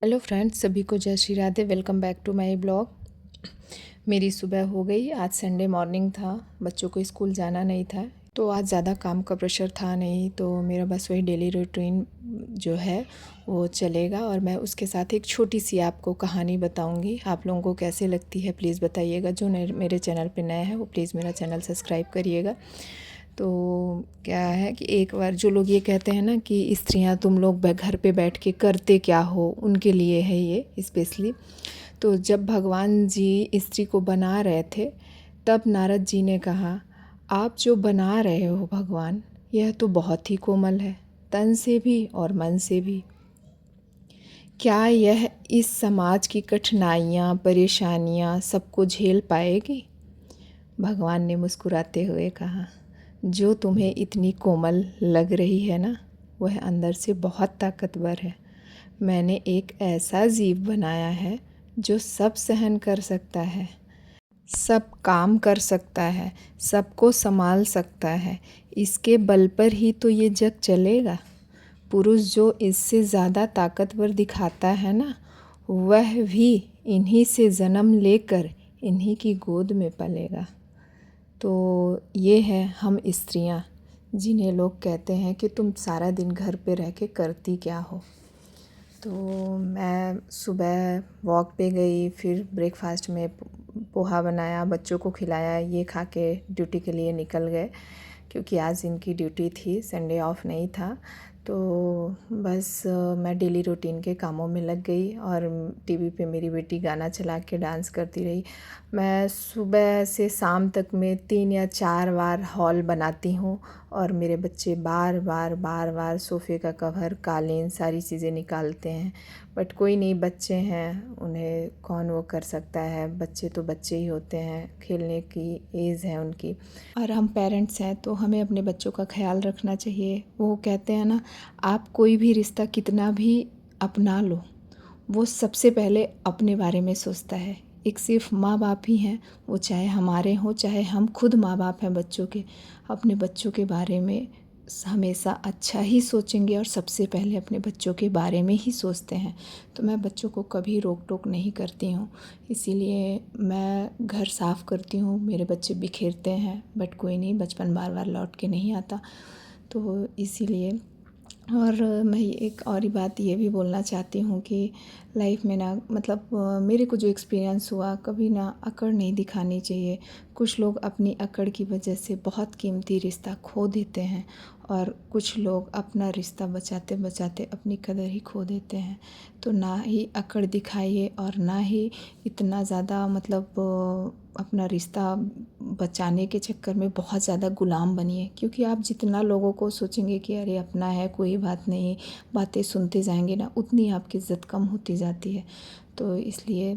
Hello friends, सभी को जय Shri Radhe. Welcome back to my blog. मेरी सुबह हो गई। आज संडे मॉर्निंग था, बच्चों को स्कूल जाना नहीं था, तो आज ज़्यादा काम का प्रेशर था नहीं, तो मेरा बस वही डेली रूटीन जो है वो चलेगा। और मैं उसके साथ एक छोटी सी आपको कहानी बताऊंगी। आप लोगों को कैसे लगती है प्लीज़ बताइएगा। जो मेरे चैनल पे नया है वो प्लीज़ मेरा चैनल सब्सक्राइब करिएगा। तो क्या है कि एक बार जो लोग ये कहते हैं ना कि स्त्रियां तुम लोग घर पे बैठ के करते क्या हो, उनके लिए है ये स्पेशली। तो जब भगवान जी स्त्री को बना रहे थे, तब नारद जी ने कहा, आप जो बना रहे हो भगवान, यह तो बहुत ही कोमल है, तन से भी और मन से भी। क्या यह इस समाज की कठिनाइयाँ परेशानियाँ सबको झेल पाएगी? भगवान ने मुस्कुराते हुए कहा, जो तुम्हें इतनी कोमल लग रही है ना, वह अंदर से बहुत ताकतवर है। मैंने एक ऐसा जीव बनाया है जो सब सहन कर सकता है, सब काम कर सकता है, सबको संभाल सकता है। इसके बल पर ही तो ये जग चलेगा। पुरुष जो इससे ज़्यादा ताकतवर दिखाता है ना, वह भी इन्हीं से जन्म लेकर इन्हीं की गोद में पलेगा। तो ये है हम स्त्रियां, जिन्हें लोग कहते हैं कि तुम सारा दिन घर पे रह के करती क्या हो। तो मैं सुबह वॉक पे गई, फिर ब्रेकफास्ट में पोहा बनाया, बच्चों को खिलाया, ये खा के ड्यूटी के लिए निकल गए, क्योंकि आज इनकी ड्यूटी थी, संडे ऑफ नहीं था। तो बस मैं डेली रूटीन के कामों में लग गई और टीवी पे मेरी बेटी गाना चला के डांस करती रही। मैं सुबह से शाम तक में 3 या 4 बार हॉल बनाती हूँ और मेरे बच्चे बार बार सोफ़े का कवर, कालीन, सारी चीज़ें निकालते हैं। बट कोई नहीं, बच्चे हैं, उन्हें कौन वो कर सकता है। बच्चे तो बच्चे ही होते हैं, खेलने की एज है उनकी। और हम पेरेंट्स हैं तो हमें अपने बच्चों का ख्याल रखना चाहिए। वो कहते हैं ना, आप कोई भी रिश्ता कितना भी अपना लो, वो सबसे पहले अपने बारे में सोचता है। एक सिर्फ माँ बाप ही हैं, वो चाहे हमारे हों चाहे हम खुद माँ बाप हैं बच्चों के, अपने बच्चों के बारे में हमेशा अच्छा ही सोचेंगे और सबसे पहले अपने बच्चों के बारे में ही सोचते हैं। तो मैं बच्चों को कभी रोक टोक नहीं करती हूँ, इसीलिए मैं घर साफ़ करती हूँ। मेरे बच्चे बिखेरते हैं, बट कोई नहीं, बचपन बार बार लौट के नहीं आता, तो इसीलिए। और मैं एक और ही बात ये भी बोलना चाहती हूँ कि लाइफ में ना, मतलब मेरे को जो एक्सपीरियंस हुआ, कभी ना अकड़ नहीं दिखानी चाहिए। कुछ लोग अपनी अकड़ की वजह से बहुत कीमती रिश्ता खो देते हैं, और कुछ लोग अपना रिश्ता बचाते बचाते अपनी कदर ही खो देते हैं। तो ना ही अकड़ दिखाइए और ना ही इतना ज़्यादा, मतलब अपना रिश्ता बचाने के चक्कर में बहुत ज़्यादा गुलाम बनिए। क्योंकि आप जितना लोगों को सोचेंगे कि अरे अपना है, कोई बात नहीं, बातें सुनते जाएंगे ना, उतनी आपकी इज़्ज़त कम होती जाती है। तो इसलिए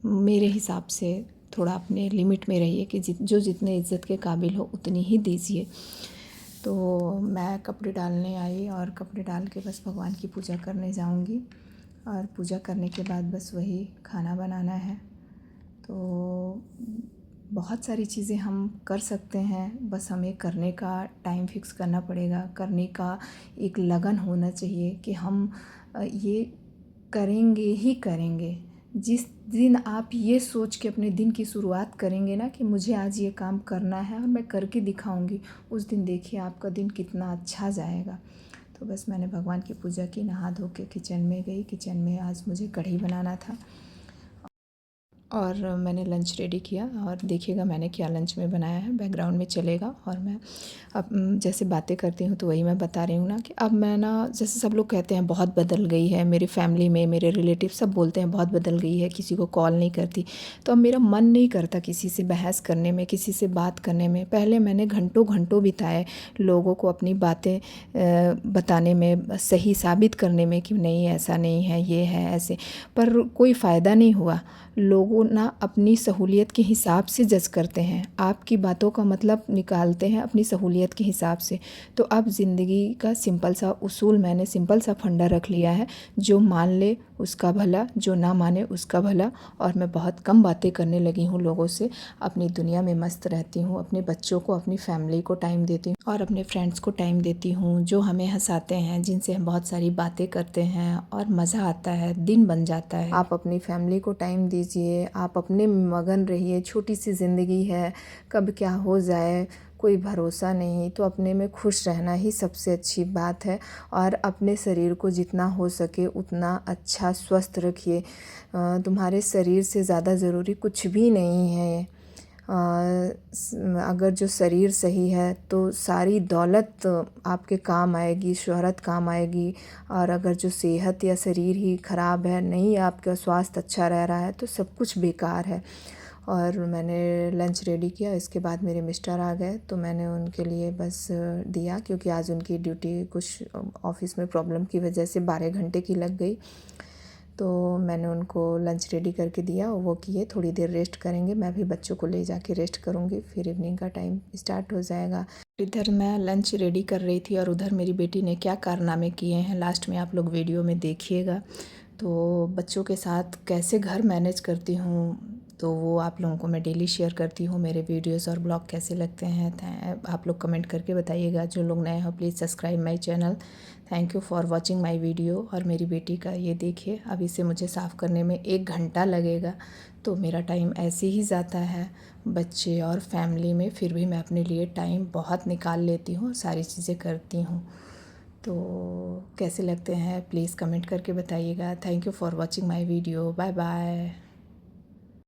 मेरे हिसाब से थोड़ा अपने लिमिट में रहिए कि जो जितने इज़्ज़त के काबिल हो उतनी ही दीजिए। तो मैं कपड़े डालने आई और कपड़े डाल के बस भगवान की पूजा करने जाऊंगी, और पूजा करने के बाद बस वही खाना बनाना है। तो बहुत सारी चीज़ें हम कर सकते हैं, बस हमें करने का टाइम फिक्स करना पड़ेगा, करने का एक लगन होना चाहिए कि हम ये करेंगे ही करेंगे। जिस दिन आप ये सोच के अपने दिन की शुरुआत करेंगे ना कि मुझे आज ये काम करना है और मैं करके दिखाऊंगी, उस दिन देखिए आपका दिन कितना अच्छा जाएगा। तो बस मैंने भगवान की पूजा की, नहा धो के किचन में गई। किचन में आज मुझे कढ़ी बनाना था और मैंने लंच रेडी किया, और देखिएगा मैंने क्या लंच में बनाया है, बैकग्राउंड में चलेगा। और मैं अब जैसे बातें करती हूँ तो वही मैं बता रही हूँ ना कि अब मैं ना, जैसे सब लोग कहते हैं बहुत बदल गई है, मेरी फैमिली में मेरे रिलेटिव सब बोलते हैं बहुत बदल गई है, किसी को कॉल नहीं करती। तो अब मेरा मन नहीं करता किसी से बहस करने में, किसी से बात करने में। पहले मैंने घंटों घंटों बिताए लोगों को अपनी बातें बताने में, सही साबित करने में कि नहीं ऐसा नहीं है, ये है ऐसे, पर कोई फ़ायदा नहीं हुआ। लोगों ना अपनी सहूलियत के हिसाब से जज करते हैं, आपकी बातों का मतलब निकालते हैं अपनी सहूलियत के हिसाब से। तो अब ज़िंदगी का सिंपल सा उसूल, मैंने सिंपल सा फंडा रख लिया है, जो मान ले उसका भला, जो ना माने उसका भला। और मैं बहुत कम बातें करने लगी हूँ लोगों से, अपनी दुनिया में मस्त रहती हूँ, अपने बच्चों को, अपनी फैमिली को टाइम देती हूँ और अपने फ्रेंड्स को टाइम देती हूँ जो हमें हंसाते हैं, जिनसे हम बहुत सारी बातें करते हैं और मज़ा आता है, दिन बन जाता है। आप अपनी फैमिली को टाइम दीजिए, आप अपने मगन रहिए। छोटी सी ज़िंदगी है, कब क्या हो जाए कोई भरोसा नहीं, तो अपने में खुश रहना ही सबसे अच्छी बात है। और अपने शरीर को जितना हो सके उतना अच्छा स्वस्थ रखिए। तुम्हारे शरीर से ज़्यादा ज़रूरी कुछ भी नहीं है। अगर जो शरीर सही है तो सारी दौलत आपके काम आएगी, शोहरत काम आएगी। और अगर जो सेहत या शरीर ही ख़राब है, नहीं आपका स्वास्थ्य अच्छा रह रहा है, तो सब कुछ बेकार है। और मैंने लंच रेडी किया, इसके बाद मेरे मिस्टर आ गए तो मैंने उनके लिए बस दिया, क्योंकि आज उनकी ड्यूटी कुछ ऑफिस में प्रॉब्लम की वजह से 12 घंटे की लग गई। तो मैंने उनको लंच रेडी करके दिया, वो किए, थोड़ी देर रेस्ट करेंगे, मैं भी बच्चों को ले जाके रेस्ट करूँगी, फिर इवनिंग का टाइम स्टार्ट हो जाएगा। इधर मैं लंच रेडी कर रही थी और उधर मेरी बेटी ने क्या कारनामे किए हैं लास्ट में आप लोग वीडियो में देखिएगा। तो बच्चों के साथ कैसे घर मैनेज करती हूँ, तो वो आप लोगों को मैं डेली शेयर करती हूँ। मेरे वीडियोस और ब्लॉग कैसे लगते हैं आप लोग कमेंट करके बताइएगा। जो लोग नए हो please subscribe my channel. Thank you for watching my video. और मेरी बेटी का ये देखिए, अब इसे मुझे साफ़ करने में 1 घंटा लगेगा, तो मेरा टाइम ऐसे ही जाता है बच्चे और फैमिली में। फिर भी मैं अपने लिए टाइम बहुत निकाल लेती हूँ, सारी चीज़ें करती हूँ। तो कैसे लगते हैं प्लीज़ कमेंट करके बताइएगा। Thank you for watching my video. Bye bye.